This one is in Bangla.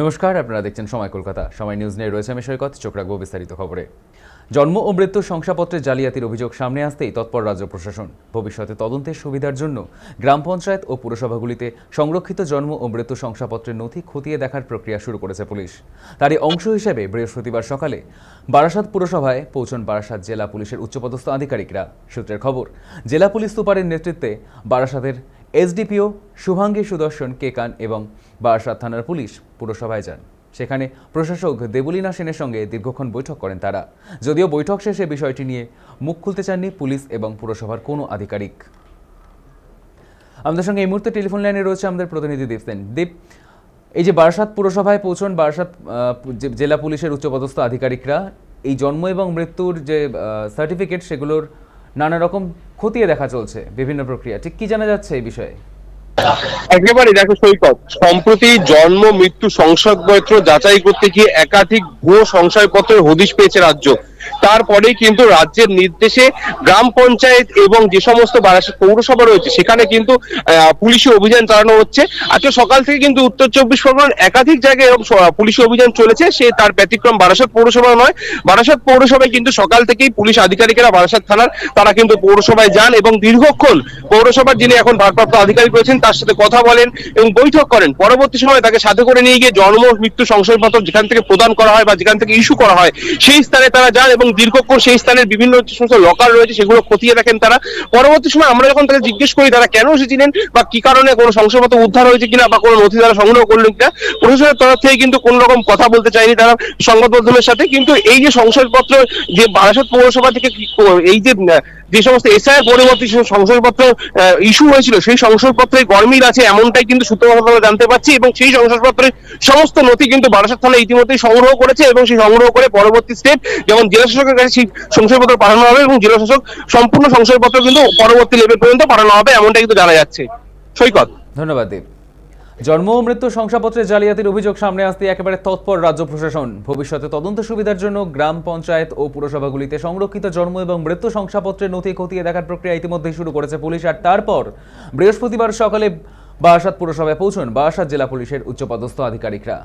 নমস্কার, আপনারা দেখছেন সময় কলকাতা। সময় নিউজ নিয়ে রয়েছে আমি সৈকত। চোখ রাখবো বিস্তারিত খবরে। জন্ম ও মৃত্যুর শংসাপত্রে জালিয়াতির অভিযোগ সামনে আসতেই তৎপর রাজ্য প্রশাসন। ভবিষ্যতে তদন্তের সুবিধার জন্য গ্রাম পঞ্চায়েত ও পুরসভাগুলিতে সংরক্ষিত জন্ম ও মৃত্যু শংসাপত্রের নথি খতিয়ে দেখার প্রক্রিয়া শুরু করেছে পুলিশ। তারই অংশ হিসেবে বৃহস্পতিবার সকালে বারাসাত পুরসভায় পৌঁছন বারাসাত জেলা পুলিশের উচ্চপদস্থ আধিকারিকরা। সূত্রের খবর, জেলা পুলিশ সুপারের নেতৃত্বে বারাসাতের এসডিপিও শুভাঙ্গী সুদর্শন কেকান এবং বারাসাত থানার পুলিশ পুরসভায় যান। সেখানে প্রশাসক দেবলীনা সেনের সঙ্গে দীর্ঘক্ষণ বৈঠক করেন তারা। যদিও বৈঠক শেষে বিষয়টি নিয়ে মুখ খুলতে চাননি পুলিশ এবং পুরসভার কোনো আধিকারিক। আমাদের সঙ্গে এই মুহূর্তে টেলিফোন লাইনে রয়েছে আমাদের প্রতিনিধি দীপ সেন। দীপ, এই যে বারাসাত পুরসভায় পৌঁছন বারাসাত জেলা পুলিশের উচ্চপদস্থ আধিকারিকরা, এই জন্ম এবং মৃত্যুর যে সার্টিফিকেট সেগুলোর নানা রকম খতিয়ে দেখা চলছে, বিভিন্ন প্রক্রিয়া, ঠিক কি জানা যাচ্ছে এই বিষয়ে? একেবারে দেখো সৈকত, সম্প্রতি জন্ম মৃত্যু শংসাপত্র যাচাই করতে গিয়ে একাধিক ভুয়ো শংসাপত্রের হদিশ পেয়েছে রাজ্য। তারপরেই কিন্তু রাজ্যের নির্দেশে গ্রাম পঞ্চায়েত এবং যে সমস্ত বারাসাত পৌরসভা রয়েছে সেখানে কিন্তু পুলিশি অভিযান চালানো হচ্ছে। আজকে সকাল থেকে কিন্তু উত্তর চব্বিশ পরগনার একাধিক জায়গায় এরকম পুলিশি অভিযান চলেছে। সে তার ব্যতিক্রম বারাসাত পৌরসভা নয়। বারাসাত পৌরসভায় কিন্তু সকাল থেকেই পুলিশ আধিকারিকেরা বারাসাত থানার তারা কিন্তু পৌরসভায় যান এবং দীর্ঘক্ষণ পৌরসভার যিনি এখন ভারপ্রাপ্ত আধিকারিক রয়েছেন তার সাথে কথা বলেন এবং বৈঠক করেন। পরবর্তী সময় তাকে সাথে করে নিয়ে গিয়ে জন্ম মৃত্যু শংসাপত্র যেখান থেকে প্রদান করা হয় বা যেখান থেকে ইস্যু করা হয় সেই স্থানে তারা যান এবং দীর্ঘক্ষণ সেই স্থানের বিভিন্ন যে সমস্ত লকার রয়েছে সেগুলো খতিয়ে দেখেন তারা। পরবর্তী সময় আমরা যখন তাকে জিজ্ঞেস করি তারা কেন এসেছিলেন বা কি কারণে কোনো শংসাপত্র উদ্ধার হয়েছে কিনা বা কোনো নথি তারা সংগ্রহ করলেন কিনা, প্রশাসনের তরফ থেকে কিন্তু কোন রকম কথা বলতে চায়নি তারা সংবাদ মাধ্যমের সাথে। কিন্তু এই যে শংসাপত্র যে বারাসাত পৌরসভা থেকে এই যে সমস্ত এসআইআর পরবর্তী শংসাপত্র ইস্যু হয়েছিল সেই শংসাপত্রে গরমিল আছে এমনটাই কিন্তু সূত্রপাত আমরা জানতে পারছি এবং সেই শংসাপত্রের সমস্ত নথি কিন্তু বারাসাত থানা ইতিমধ্যেই সংগ্রহ করেছে এবং সেই সংগ্রহ করে পরবর্তী স্টেপ যেমন জেলা শাসকের কাছে সেই শংসাপত্র পাঠানো হবে এবং জেলা শাসক সম্পূর্ণ শংসাপত্র কিন্তু পরবর্তী লেভেল পর্যন্ত পাঠানো হবে এমনটাই কিন্তু জানা যাচ্ছে। সৈকত, ধন্যবাদ দীপ। জন্ম ও মৃত্যু শংসাপত্রে জালিয়াতির অভিযোগ সামনে আসতে একেবারে তৎপর রাজ্য প্রশাসন। ভবিষ্যতে তদন্ত সুবিধার জন্য গ্রাম পঞ্চায়েত ও পুরসভাগুলিতে সংরক্ষিত জন্ম এবং মৃত্যু শংসাপত্রের নথি খতিয়ে দেখার প্রক্রিয়া ইতিমধ্যেই শুরু করেছে পুলিশ। আর তারপর বৃহস্পতিবার সকালে বারাসাত পুরসভায় পৌঁছন বারাসাত জেলা পুলিশের উচ্চপদস্থ আধিকারিকরা।